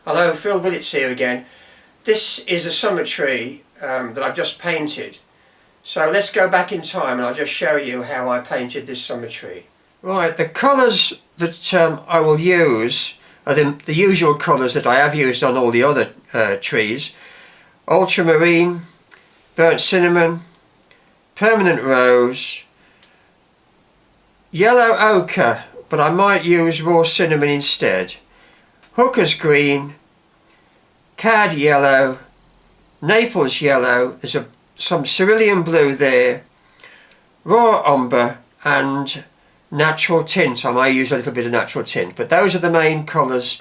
Hello, Phil Willits here again. This is a summer tree that I've just painted. So let's go back in time and I'll just show you how I painted this summer tree. Right, the colours that I will use are the usual colours that I have used on all the other trees. Ultramarine, burnt cinnamon, permanent rose, yellow ochre, but I might use raw cinnamon instead, hooker's green, cad yellow, Naples yellow, there's some cerulean blue there, raw umber and natural tint. I may use a little bit of natural tint, but those are the main colours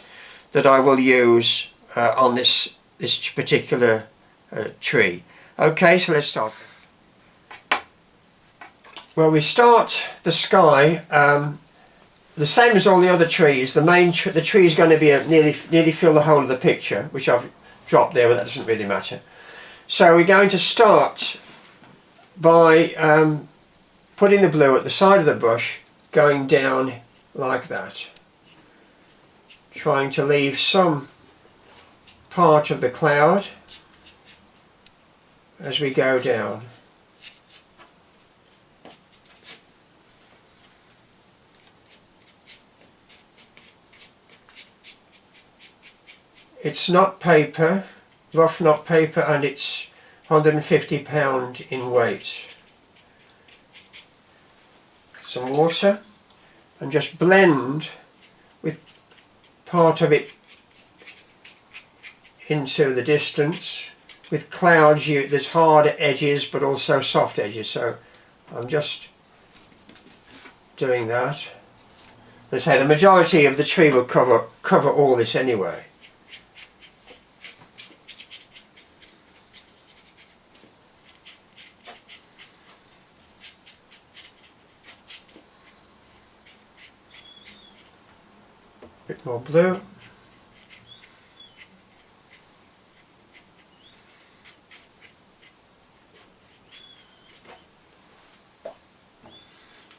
that I will use on this particular tree. Okay, so let's start. Well, we start the sky the same as all the other trees. The tree is going to be nearly fill the whole of the picture, which I've dropped there, but that doesn't really matter. So we're going to start by putting the blue at the side of the brush, going down like that, trying to leave some part of the cloud as we go down. It's not paper, rough knot paper, and it's 150 pounds in weight. Some water and just blend with part of it into the distance. With clouds there's hard edges but also soft edges, so I'm just doing that. As I say, the majority of the tree will cover all this anyway. Bit more blue.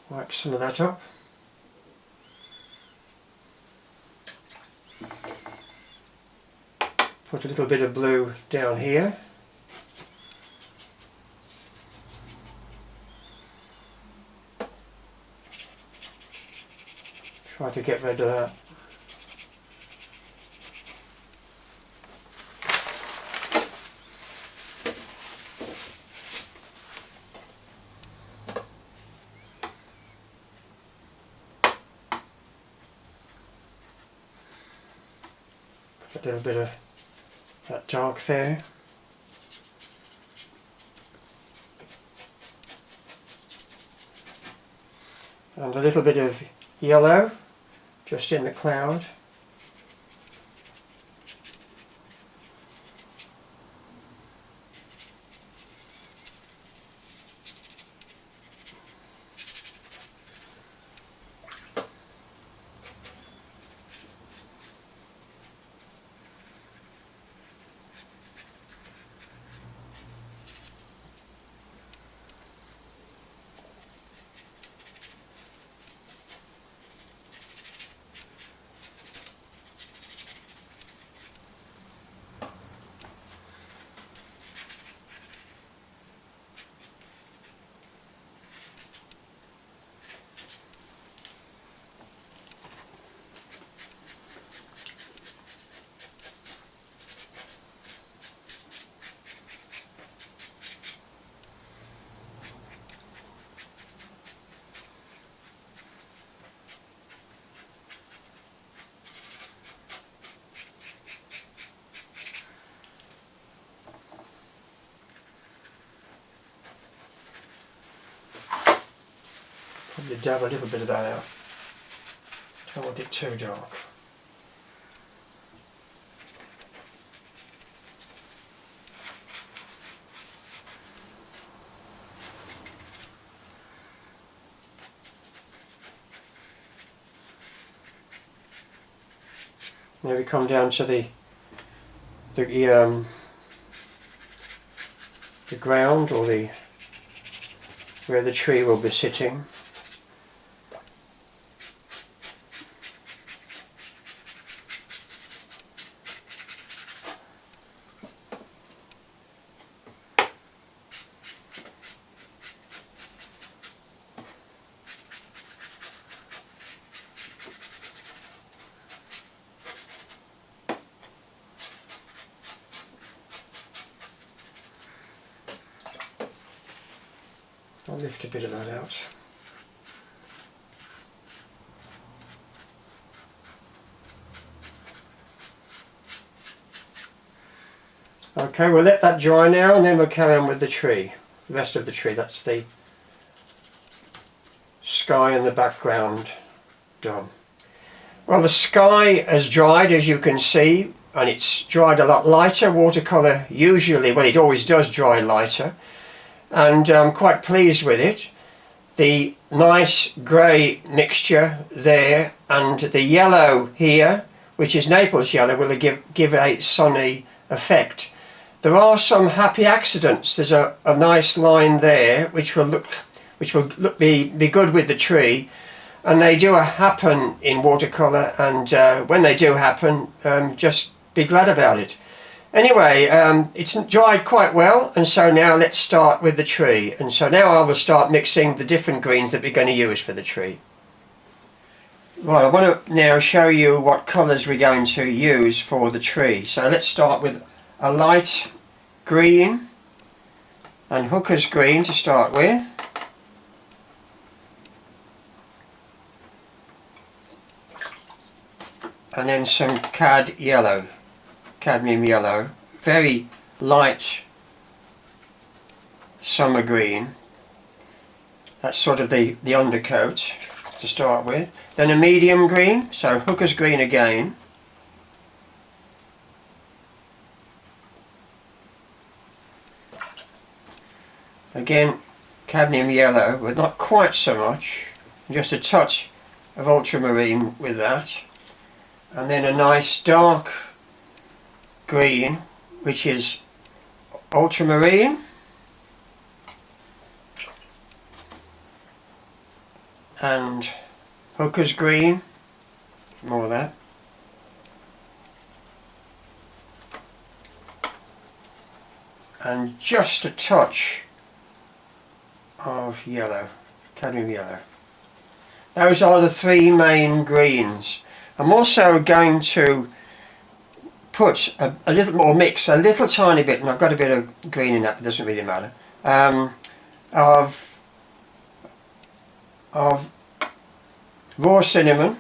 Wipe some of that up. Put a little bit of blue down here. Try to get rid of that. A little bit of that dark there. And a little bit of yellow just in the cloud. Probably dab a little bit of that out. Don't want it too dark. Now we come down to the ground, or where the tree will be sitting. I'll lift a bit of that out. Okay, we'll let that dry now and then we'll carry on with the tree. The rest of the tree, that's the sky in the background done. Well, the sky has dried, as you can see, and it's dried a lot lighter. Watercolour usually, well, it always does dry lighter, and I'm quite pleased with it. The nice grey mixture there and the yellow here, which is Naples yellow, will give a sunny effect. There are some happy accidents. There's a nice line there which will be good with the tree, and they do happen in watercolour, and when they do happen, just be glad about it. Anyway, it's dried quite well, and so now let's start with the tree. And so now I will start mixing the different greens that we're going to use for the tree. Right, I want to now show you what colours we're going to use for the tree. So let's start with a light green and hooker's green to start with. And then some cadmium yellow, very light summer green. That's sort of the undercoat to start with. Then a medium green, so hooker's green again. Again, cadmium yellow, but not quite so much. Just a touch of ultramarine with that. And then a nice dark green, which is ultramarine. And hooker's green, more of that. And just a touch of yellow, cadmium yellow. Those are the three main greens. I'm also going to put a little more, mix a little tiny bit, and I've got a bit of green in that, but it doesn't really matter, of raw cinnamon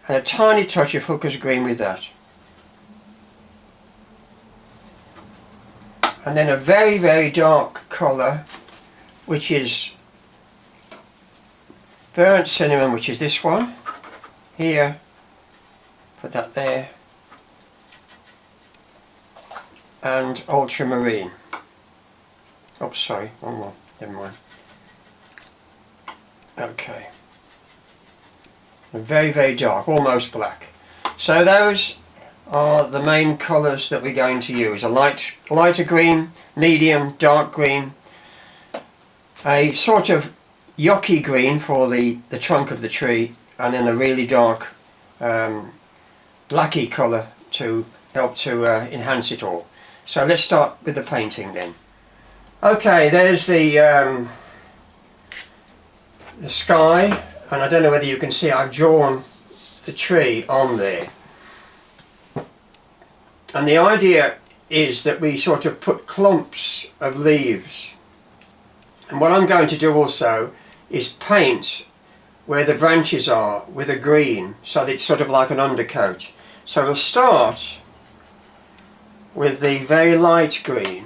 and a tiny touch of hooker's green with that. And then a very, very dark colour, which is burnt cinnamon, which is this one here. Put that there. And ultramarine. Oh, sorry, one more. Never mind. Okay. Very, very dark, almost black. So those are the main colours that we're going to use. A lighter green, medium, dark green, a sort of yucky green for the trunk of the tree, and then a really dark blacky colour to help to enhance it all. So let's start with the painting then. Okay, there's the sky, and I don't know whether you can see, I've drawn the tree on there. And the idea is that we sort of put clumps of leaves. And what I'm going to do also is paint where the branches are with a green, so that it's sort of like an undercoat. So we'll start with the very light green,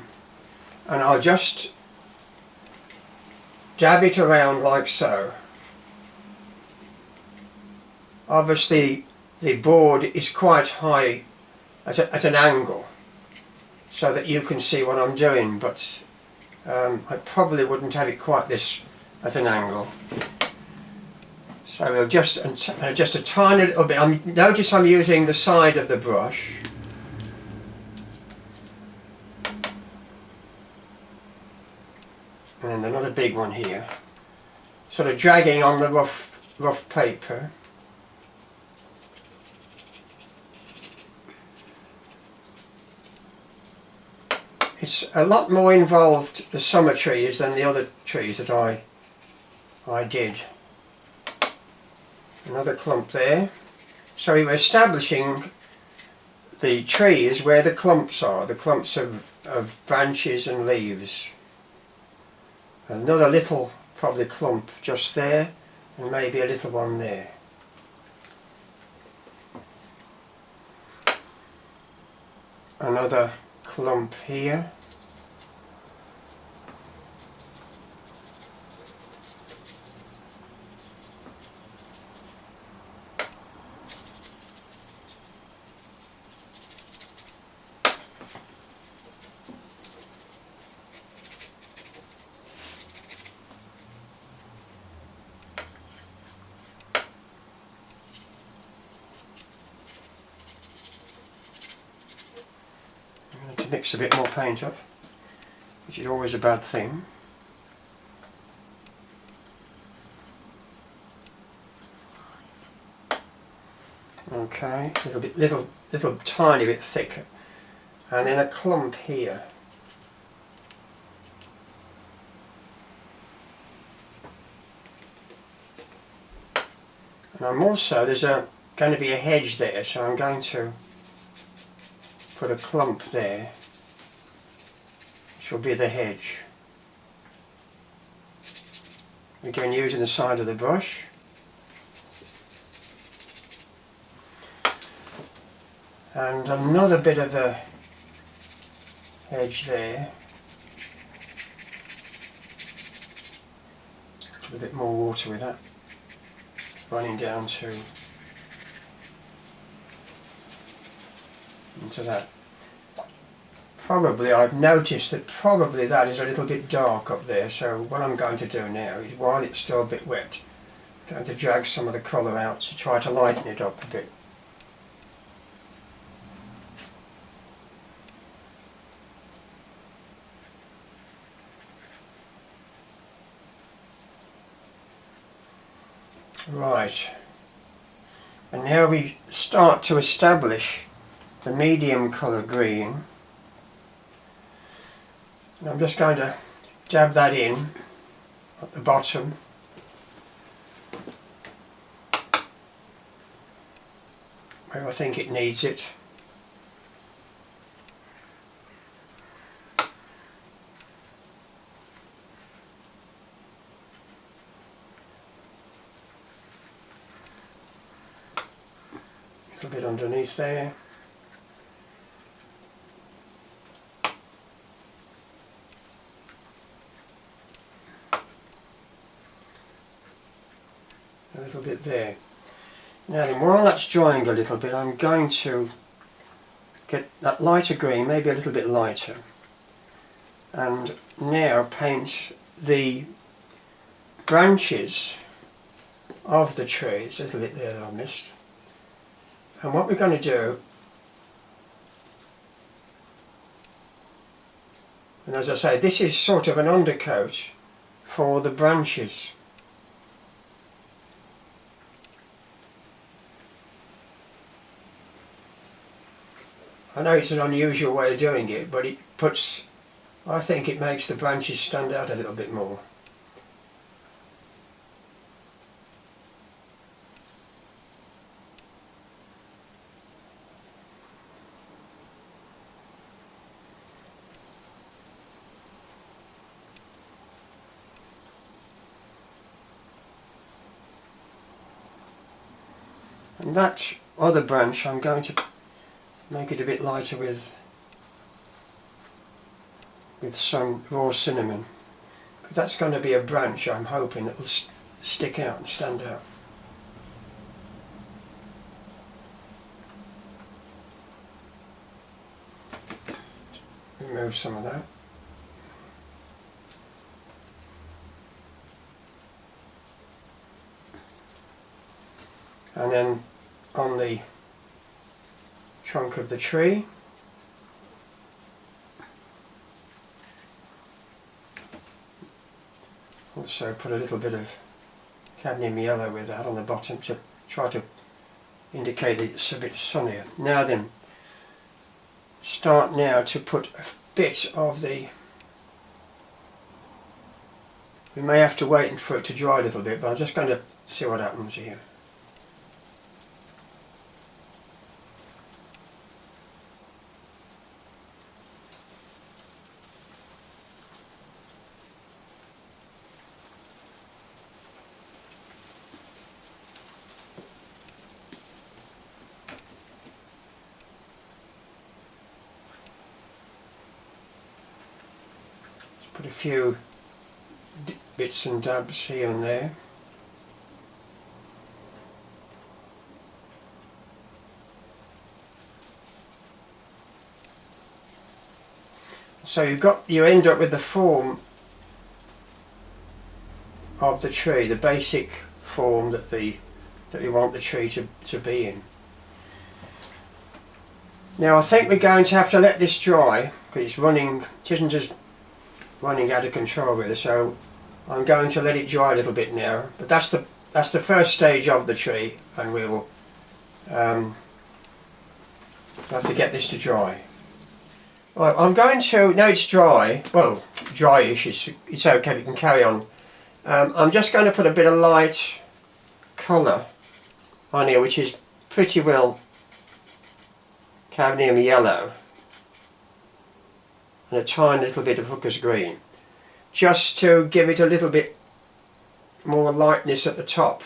and I'll just dab it around like so. Obviously the board is quite high at an angle, so that you can see what I'm doing, but I probably wouldn't have it quite this at an angle. So we'll just a tiny little bit. Notice I'm using the side of the brush. And another big one here. Sort of dragging on the rough paper. It's a lot more involved, the summer trees, than the other trees that I did. Another clump there. So we're establishing the tree is where the clumps are, the clumps of branches and leaves. Another little probably clump just there, and maybe a little one there. Another clump here. To mix a bit more paint up, which is always a bad thing. Okay, little tiny bit thicker, and then a clump here. And I'm also, there's going to be a hedge there, so I'm going to put a clump there, which will be the hedge. Again, using the side of the brush. And another bit of a hedge there. A bit more water with that, running down into that. Probably, I've noticed that probably that is a little bit dark up there, so what I'm going to do now is, while it's still a bit wet, I'm going to drag some of the colour out to try to lighten it up a bit. Right, and now we start to establish the medium colour green. And I'm just going to dab that in at the bottom. Where I think it needs it. A little bit underneath there. A little bit there. Now then, while that's drying a little bit, I'm going to get that lighter green, maybe a little bit lighter, and now paint the branches of the tree. It's a little bit there that I missed. And what we're going to do, and as I say, this is sort of an undercoat for the branches. I know it's an unusual way of doing it, but I think it makes the branches stand out a little bit more. And that other branch I'm going to make it a bit lighter with some raw cinnamon, because that's going to be a branch I'm hoping that will stick out and stand out. Remove some of that. And then on the trunk of the tree, also put a little bit of cadmium yellow with that on the bottom to try to indicate that it's a bit sunnier. Now then, start now to put a bit of the, we may have to wait for it to dry a little bit, but I'm just going to see what happens here. Put a few bits and dabs here and there. So you end up with the form of the tree, the basic form that you want the tree to be in. Now I think we're going to have to let this dry because it isn't just running out of control really, so I'm going to let it dry a little bit now. But that's the first stage of the tree, and we'll have to get this to dry. Right, I'm going to, now it's dry, well, dryish, it's okay, we can carry on. I'm just going to put a bit of light colour on here, which is pretty well Cadmium Yellow, and a tiny little bit of Hooker's Green, just to give it a little bit more lightness at the top.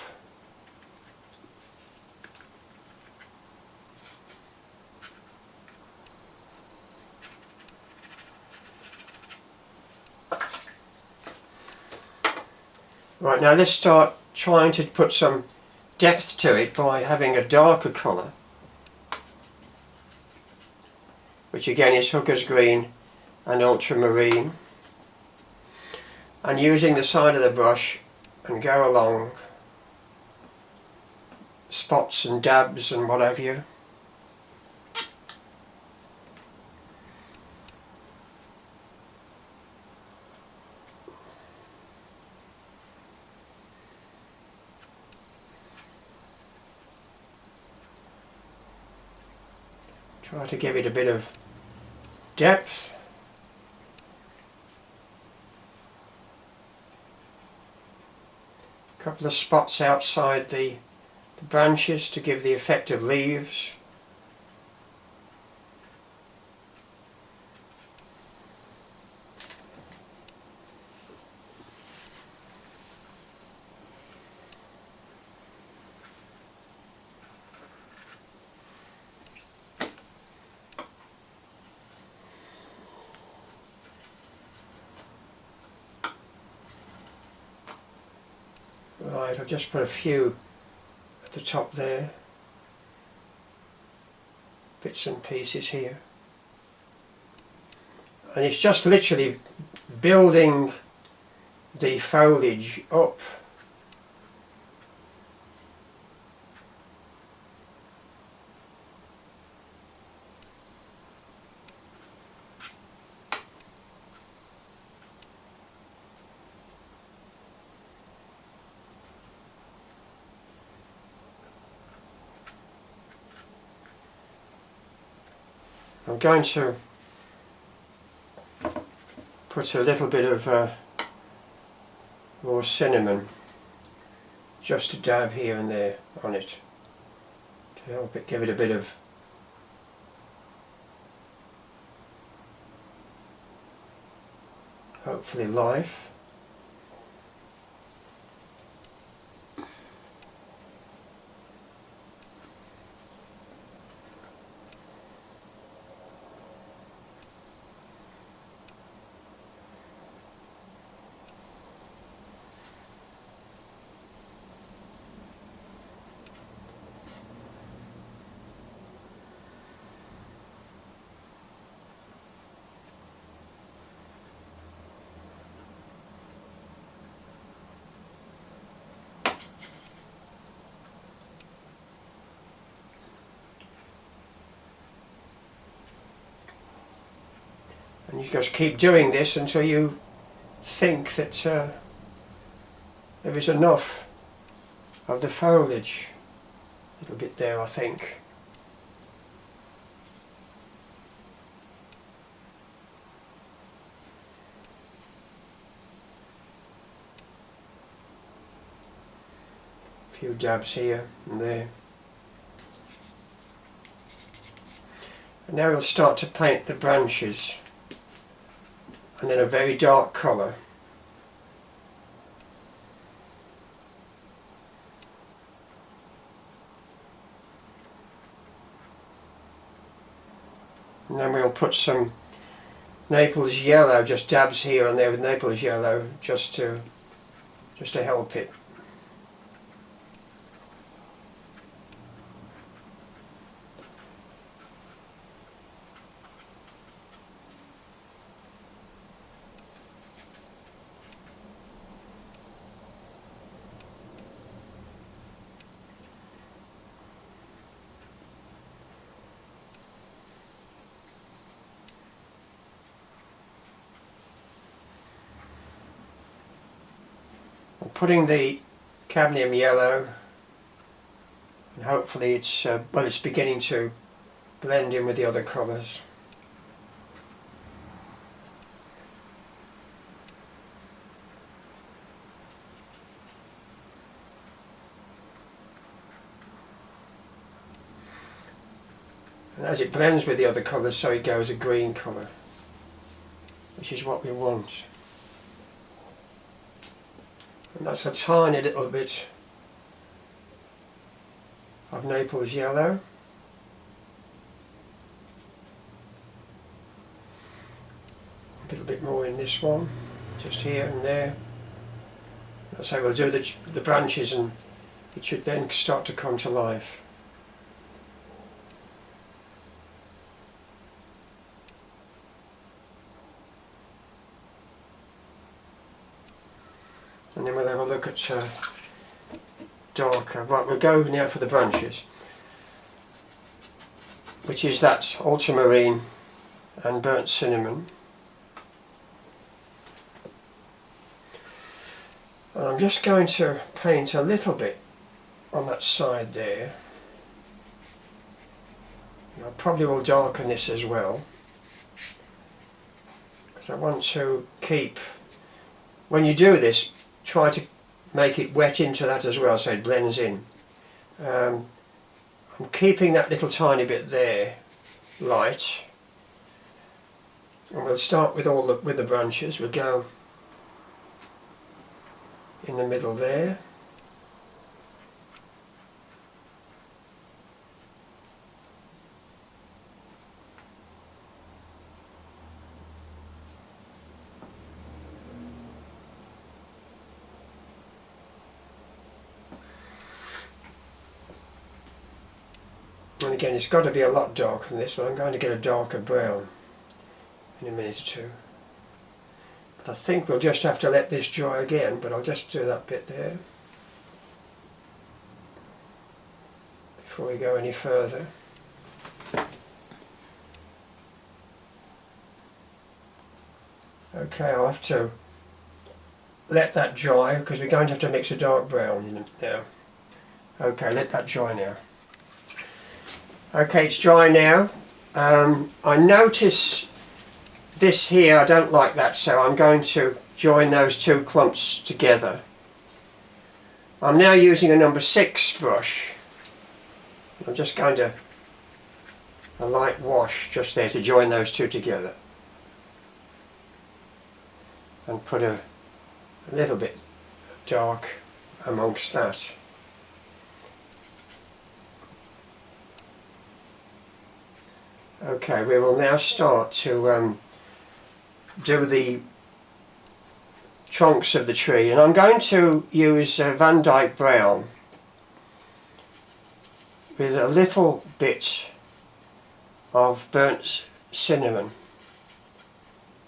Right, now let's start trying to put some depth to it by having a darker colour, which again is Hooker's Green and Ultramarine, and using the side of the brush and go along spots and dabs and what have you. Try to give it a bit of depth. A couple of spots outside the branches to give the effect of leaves. Right, I'll just put a few at the top there, bits and pieces here, and it's just literally building the foliage up. I'm going to put a little bit of raw cinnamon, just a dab here and there on it, to help it give it a bit of hopefully life. And you just keep doing this until you think that there is enough of the foliage. A little bit there, I think. A few dabs here and there. And now we'll start to paint the branches, and then a very dark colour. And then we'll put some Naples Yellow, just dabs here and there with Naples Yellow just to help it. I'm putting the cadmium yellow, and hopefully it's it's beginning to blend in with the other colours. And as it blends with the other colours, so it goes a green colour, which is what we want. And that's a tiny little bit of Naples Yellow. A little bit more in this one, just here and there. So we'll do the branches, and it should then start to come to life. And then we'll have a look at darker. Right, we'll go now for the branches, which is that ultramarine and burnt cinnamon. And I'm just going to paint a little bit on that side there. And I probably will darken this as well, because I want to keep, when you do this, try to make it wet into that as well so it blends in. I'm keeping that little tiny bit there light, and we'll start with with the branches. We'll go in the middle there. And again, it's got to be a lot darker than this, but I'm going to get a darker brown in a minute or two. But I think we'll just have to let this dry again, but I'll just do that bit there before we go any further. Okay, I'll have to let that dry because we're going to have to mix a dark brown in now. Okay, let that dry now. Okay, it's dry now. I notice this here, I don't like that, so I'm going to join those two clumps together. I'm now using a number 6 brush. I'm just going to a light wash just there to join those two together. And put a little bit dark amongst that. Okay, we will now start to do the trunks of the tree, and I'm going to use Van Dyke Brown with a little bit of burnt cinnamon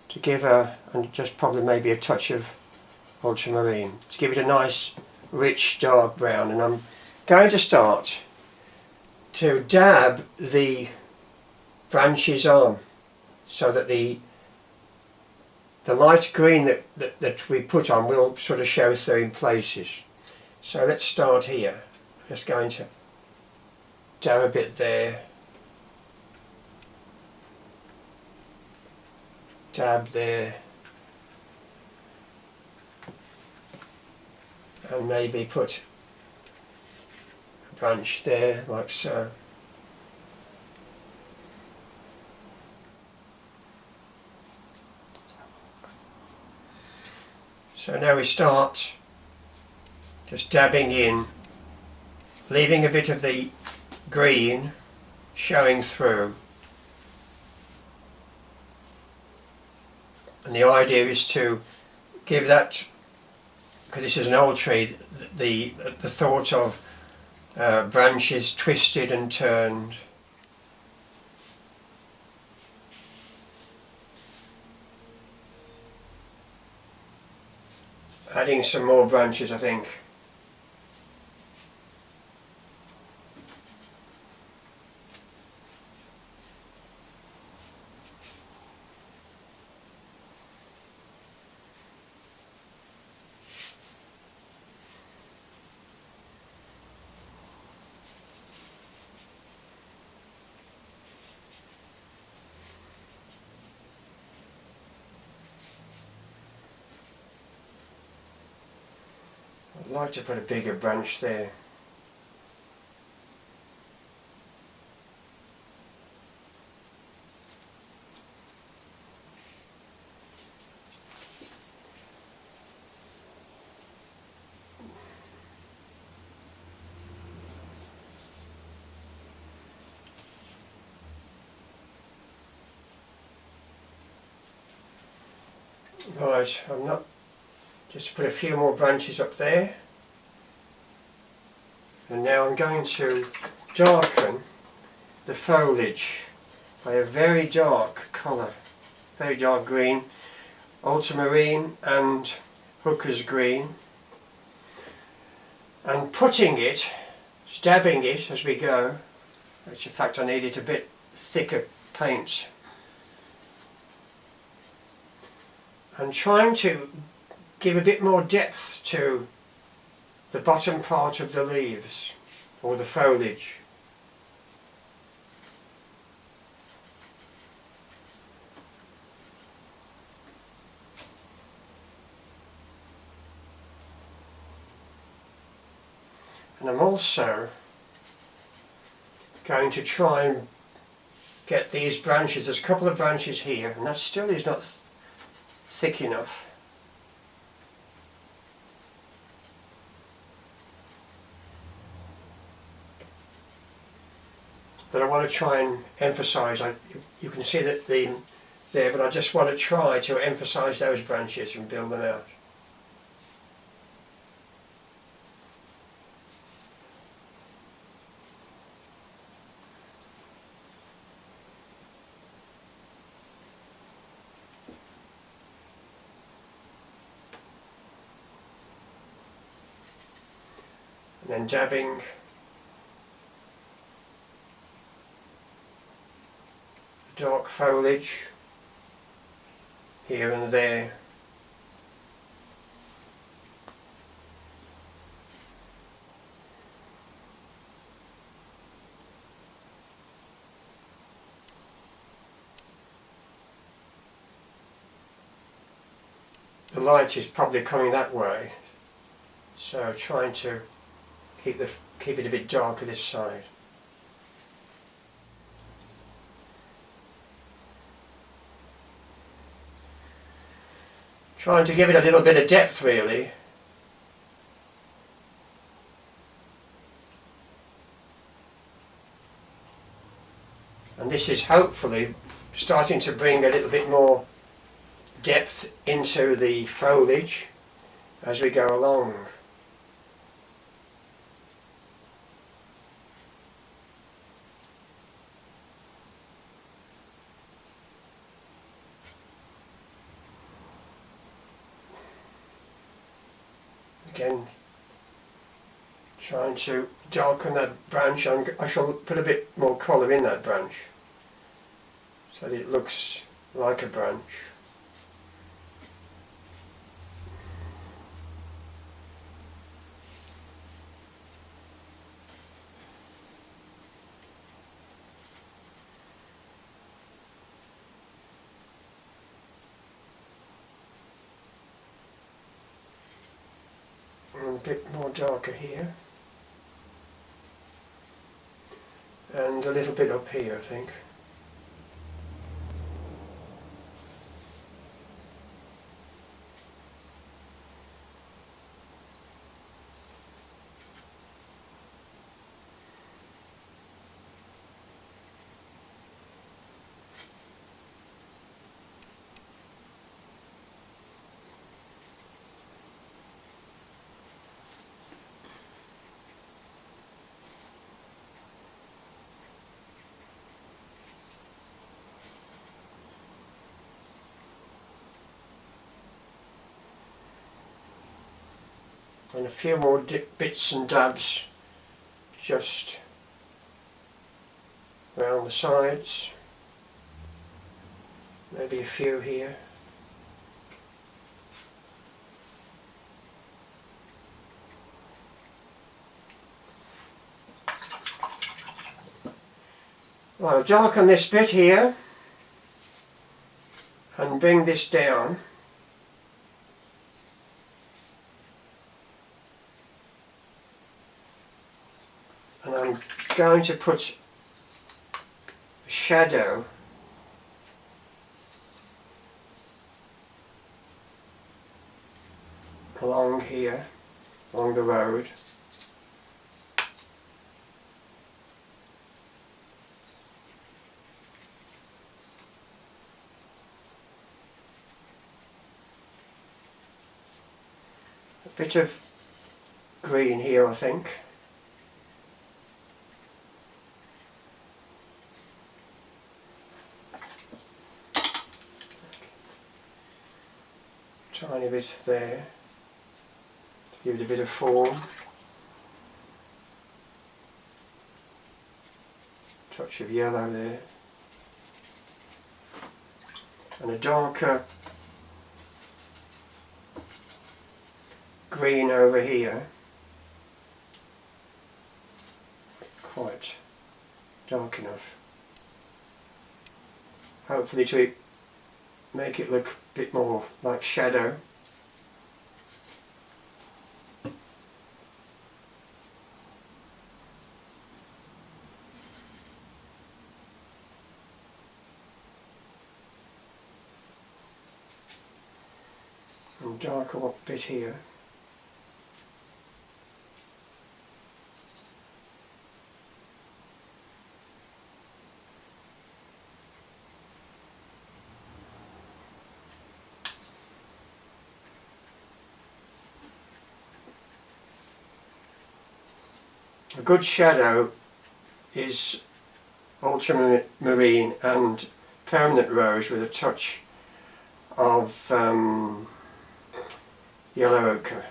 to give and just probably maybe a touch of ultramarine to give it a nice rich dark brown. And I'm going to start to dab the branches on so that the light green that we put on will sort of show through in places. So let's start here. I'm just going to dab a bit there, dab there, and maybe put a branch there like so. So now we start just dabbing in, leaving a bit of the green showing through. And the idea is to give that, because this is an old tree, the thought of branches twisted and turned. Adding some more branches, I think. I'd like to put a bigger branch there. Right, I'm not, just put a few more branches up there. And now I'm going to darken the foliage by a very dark colour, very dark green, ultramarine and hooker's green, and putting it, dabbing it as we go, which in fact I needed a bit thicker paint, and trying to give a bit more depth to the bottom part of the leaves or the foliage. And I'm also going to try and get these branches, there's a couple of branches here, and that still is not thick enough. That I want to try and emphasise. You can see that there, but I just want to try to emphasise those branches and build them out. And then dabbing dark foliage here and there. The light is probably coming that way, so trying to keep it a bit darker this side. Trying to give it a little bit of depth really. And this is hopefully starting to bring a little bit more depth into the foliage as we go along. Again, trying to darken that branch. I shall put a bit more colour in that branch so that it looks like a branch. A bit more darker here, and a little bit up here, I think. and a few more bits and dabs just around the sides, maybe a few here. Right, I'll darken this bit here and bring this down. And I'm going to put a shadow along here, along the road. A bit of green here, I think. Tiny bit there to give it a bit of form. Touch of yellow there. And a darker green over here. Quite dark enough. Hopefully to make it look a bit more like shadow. And darker bit here. A good shadow is ultramarine and permanent rose with a touch of yellow ochre.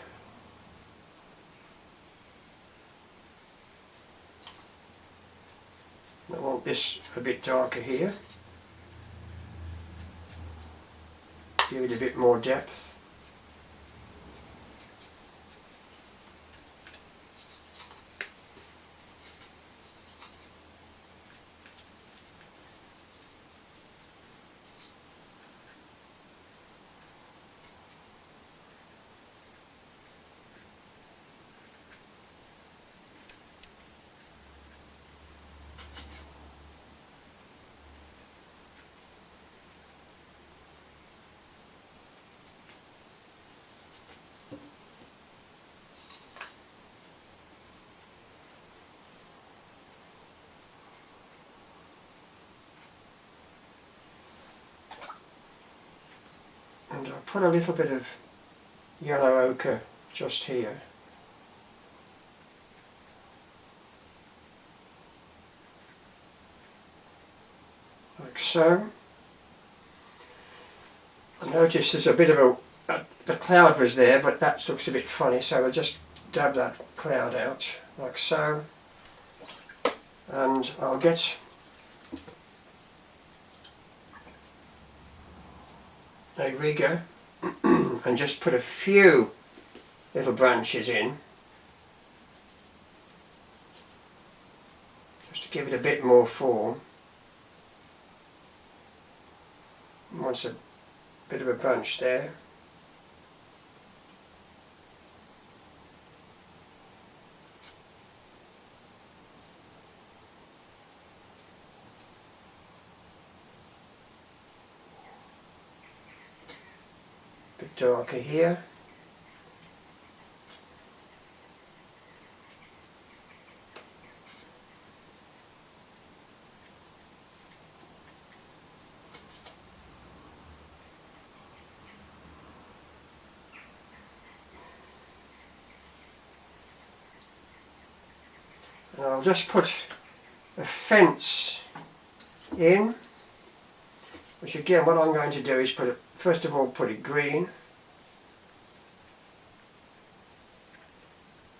I want this a bit darker here. Give it a bit more depth. And I'll put a little bit of yellow ochre just here. Like so. I notice there's a bit of the cloud was there, but that looks a bit funny, so I'll just dab that cloud out, like so. And I'll get a rigger and just put a few little branches in, just to give it a bit more form. Once a bit of a bunch there. Bit darker here. And I'll just put a fence in, which again what I'm going to do is first of all put it green,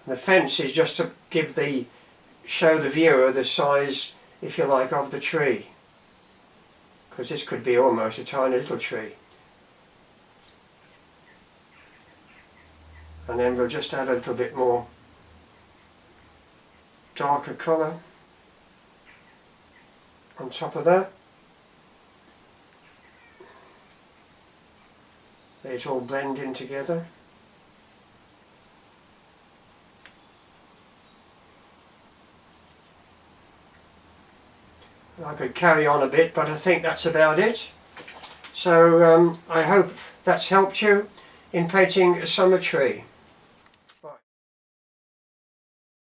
The fence is just to show the viewer the size, if you like, of the tree, because this could be almost a tiny little tree. And then we'll just add a little bit more darker colour on top of that. Let it all blend in together. I could carry on a bit, but I think that's about it. So I hope that's helped you in painting a summer tree.